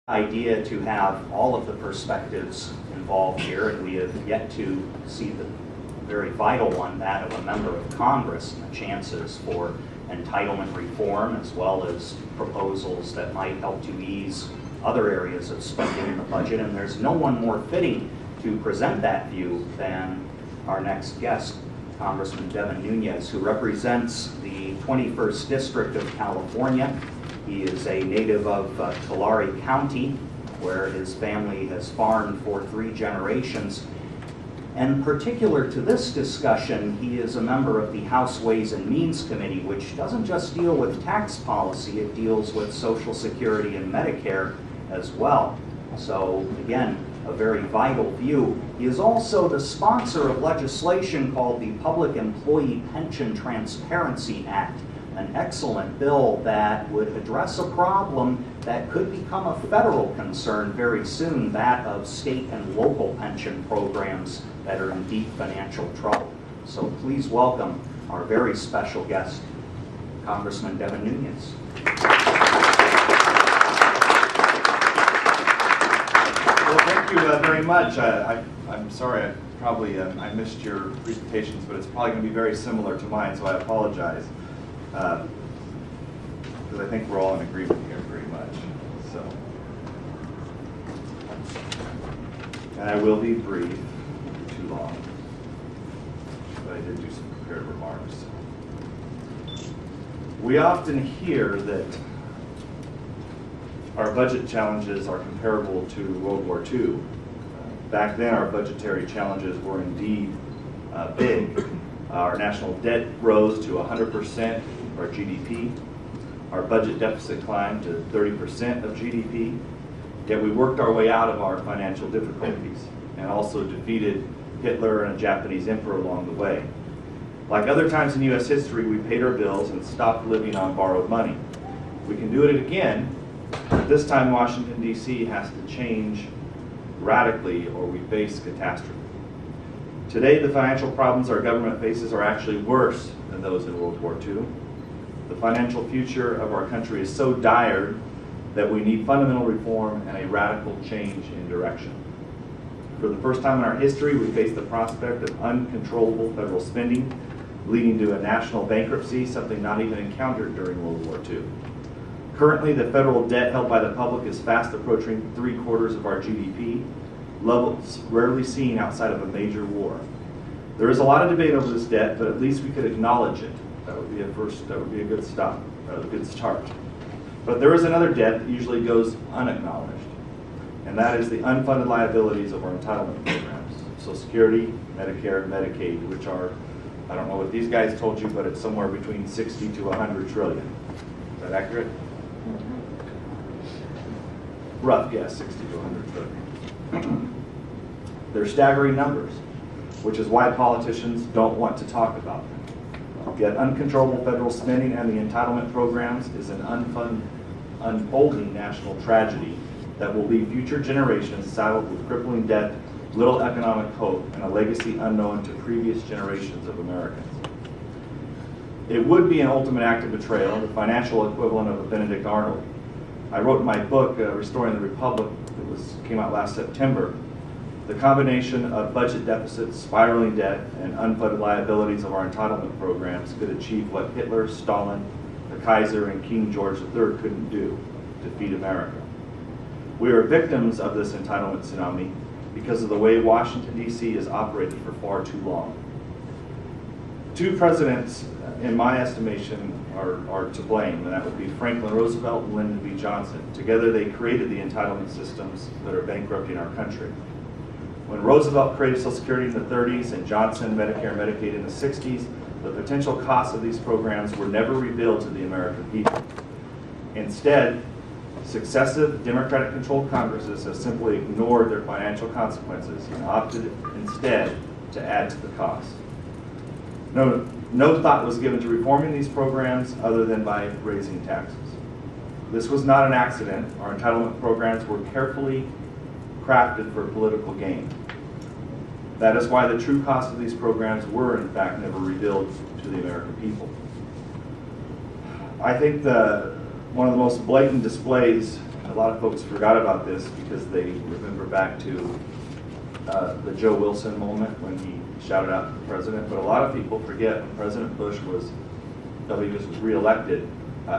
Idea to have all of the perspectives involved here, and we have yet to see the very vital one, that of a member of Congress, and the chances for entitlement reform as well as proposals that might help to ease other areas of spending in the budget. And there's no one more fitting to present that view than our next guest, Congressman Devin Nunes, who represents the 21st District of California. He is a native of Tulare County, where his family has farmed for 3 generations. And particular to this discussion, he is a member of the House Ways and Means Committee, which doesn't just deal with tax policy, it deals with Social Security and Medicare as well. So again, a very vital view. He is also the sponsor of legislation called the Public Employee Pension Transparency Act, an excellent bill that would address a problem that could become a federal concern very soon, that of state and local pension programs that are in deep financial trouble. So please welcome our very special guest, Congressman Devin Nunes. Well, thank you very much. I'm sorry, I missed your presentations, but it's probably going to be very similar to mine, so I apologize. Because I think we're all in agreement here pretty much. So, and I will be brief, too long, but I did do some prepared remarks. We often hear that our budget challenges are comparable to World War II. Back then, our budgetary challenges were indeed big. Our national debt rose to 100% of our GDP. Our budget deficit climbed to 30% of GDP. Yet we worked our way out of our financial difficulties and also defeated Hitler and a Japanese emperor along the way. Like other times in U.S. history, we paid our bills and stopped living on borrowed money. We can do it again, but this time Washington, D.C. has to change radically or we face catastrophe. Today, the financial problems our government faces are actually worse than those in World War II. The financial future of our country is so dire that we need fundamental reform and a radical change in direction. For the first time in our history, we face the prospect of uncontrollable federal spending, leading to a national bankruptcy, something not even encountered during World War II. Currently, the federal debt held by the public is fast approaching 3/4 of our GDP, levels rarely seen outside of a major war. There is a lot of debate over this debt, but at least we could acknowledge it. That would be a good stop, a good start. But there is another debt that usually goes unacknowledged, and that is the unfunded liabilities of our entitlement programs. Social Security, Medicare, and Medicaid, which are, I don't know what these guys told you, but it's somewhere between 60 to 100 trillion. Is that accurate? Rough guess, 60 to 100 trillion. They're staggering numbers, which is why politicians don't want to talk about them. Yet uncontrollable federal spending and the entitlement programs is an unfolding national tragedy that will leave future generations saddled with crippling debt, little economic hope, and a legacy unknown to previous generations of Americans. It would be an ultimate act of betrayal, the financial equivalent of a Benedict Arnold. I wrote in my book, Restoring the Republic, that came out last September, the combination of budget deficits, spiraling debt, and unfunded liabilities of our entitlement programs could achieve what Hitler, Stalin, the Kaiser, and King George III couldn't do: defeat America. We are victims of this entitlement tsunami because of the way Washington, D.C. has operated for far too long. 2 presidents, in my estimation, are to blame, and that would be Franklin Roosevelt and Lyndon B. Johnson. Together they created the entitlement systems that are bankrupting our country. When Roosevelt created Social Security in the 30s and Johnson Medicare and Medicaid in the 60s, the potential costs of these programs were never revealed to the American people. Instead, successive Democratic-controlled Congresses have simply ignored their financial consequences and opted instead to add to the cost. No thought was given to reforming these programs other than by raising taxes. This was not an accident. Our entitlement programs were carefully crafted for political gain. That is why the true cost of these programs were, in fact, never revealed to the American people. I think one of the most blatant displays a lot of folks forgot about this because they remember back to the Joe Wilson moment when he shouted out to the president. But a lot of people forget when President Bush was reelected,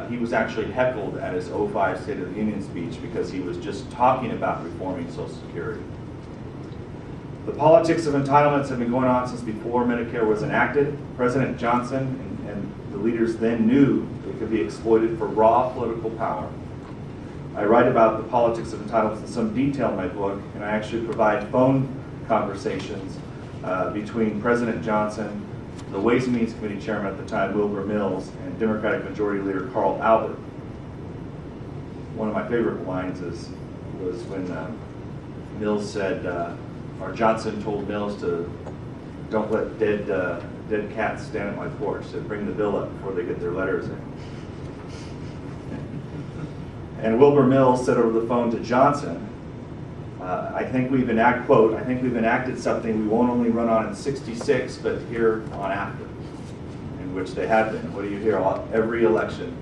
he was actually heckled at his 2005 State of the Union speech because he was just talking about reforming Social Security. The politics of entitlements have been going on since before Medicare was enacted. President Johnson and the leaders then knew it could be exploited for raw political power. I write about the politics of entitlements in some detail in my book, and I actually provide phone conversations between President Johnson, the Ways and Means Committee chairman at the time, Wilbur Mills, and Democratic Majority Leader Carl Albert. One of my favorite lines was when Mills said, or Johnson told Mills to don't let dead cats stand at my porch, so bring the bill up before they get their letters in. And Wilbur Mills said over the phone to Johnson, I think we've enacted something we won't only run on in 66, but here on after, in which they have been. What do you hear? Every election,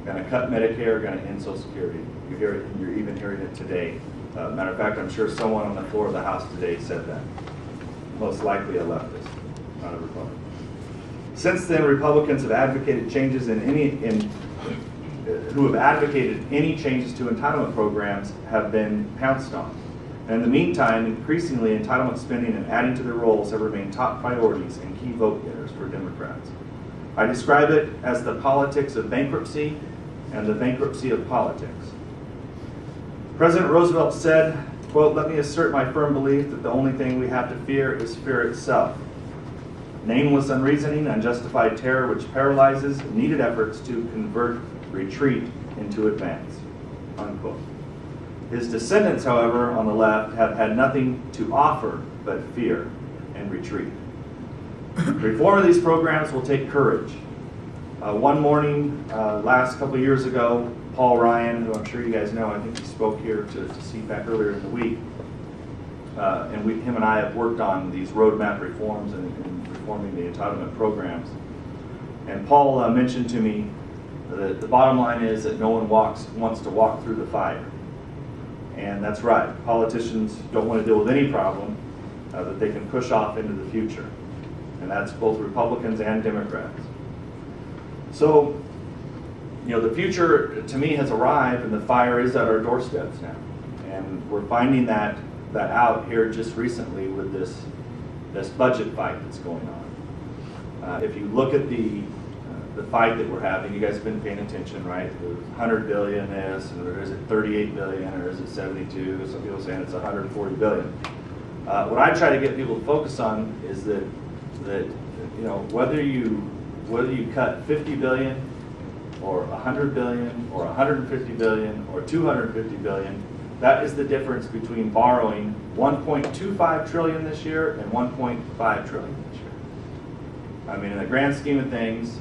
going to cut Medicare, going to end Social Security. You hear it, you're even hearing it today. Matter of fact, I'm sure someone on the floor of the House today said that. Most likely a leftist, not a Republican. Since then, Republicans have advocated changes who have advocated any changes to entitlement programs have been pounced on. And in the meantime, increasingly, entitlement spending and adding to their rolls have remained top priorities and key vote getters for Democrats. I describe it as the politics of bankruptcy and the bankruptcy of politics. President Roosevelt said, quote, "Let me assert my firm belief that the only thing we have to fear is fear itself. Nameless, unreasoning, unjustified terror which paralyzes needed efforts to convert retreat into advance," unquote. His descendants, however, on the left have had nothing to offer but fear and retreat. Reform of these programs will take courage. One morning, last couple of years ago, Paul Ryan, who I'm sure you guys know, I think he spoke here to CPAC earlier in the week, and him and I have worked on these roadmap reforms and reforming the entitlement programs. And Paul mentioned to me that the bottom line is that no one wants to walk through the fire. And that's right. Politicians don't want to deal with any problem that they can push off into the future. And that's both Republicans and Democrats. So, the future to me has arrived and the fire is at our doorsteps now. And we're finding that out here just recently with this budget fight that's going on. If you look at the fight that we're having, you guys have been paying attention, right? There's 100 billion this, or is it 38 billion, or is it 72? Some people are saying it's 140 billion. What I try to get people to focus on is that whether you cut 50 billion, or 100 billion, or 150 billion, or 250 billion, that is the difference between borrowing 1.25 trillion this year and 1.5 trillion this year. I mean, in the grand scheme of things,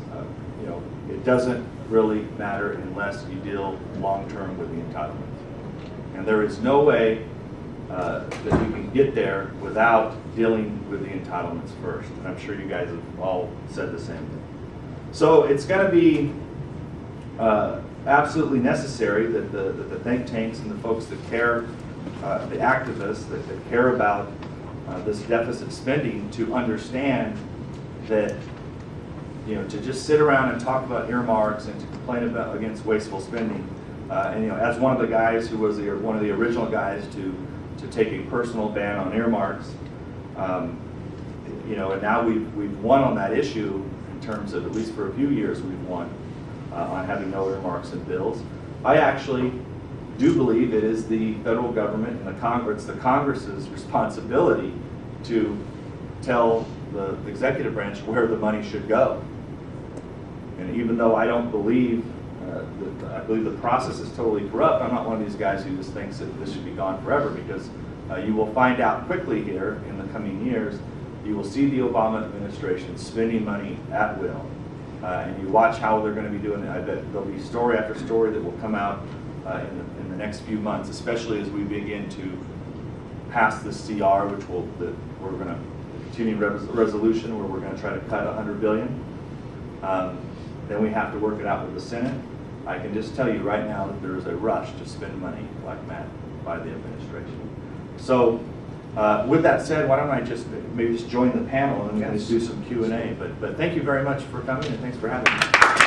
it doesn't really matter unless you deal long-term with the entitlements. And there is no way that you can get there without dealing with the entitlements first. And I'm sure you guys have all said the same thing. So it's going to be absolutely necessary that the think tanks and the folks that care, the activists that care about this deficit spending, to understand that to just sit around and talk about earmarks and to complain against wasteful spending, and as one of the guys who was one of the original guys to take a personal ban on earmarks, and now we've won on that issue in terms of, at least for a few years, we've won on having no earmarks in bills. I actually do believe it is the federal government and the Congress's responsibility to tell the executive branch where the money should go. And even though I don't believe, I believe the process is totally corrupt, I'm not one of these guys who just thinks that this should be gone forever, because you will find out quickly here in the coming years, you will see the Obama administration spending money at will. And you watch how they're going to be doing it. I bet there'll be story after story that will come out in the next few months, especially as we begin to pass this CR, which we're going to continue resolution where we're going to try to cut $100 billion. Then we have to work it out with the Senate. I can just tell you right now that there is a rush to spend money like that by the administration. So with that said, why don't I just maybe just join the panel and Yes. do some Q&A. But thank you very much for coming, and thanks for having me.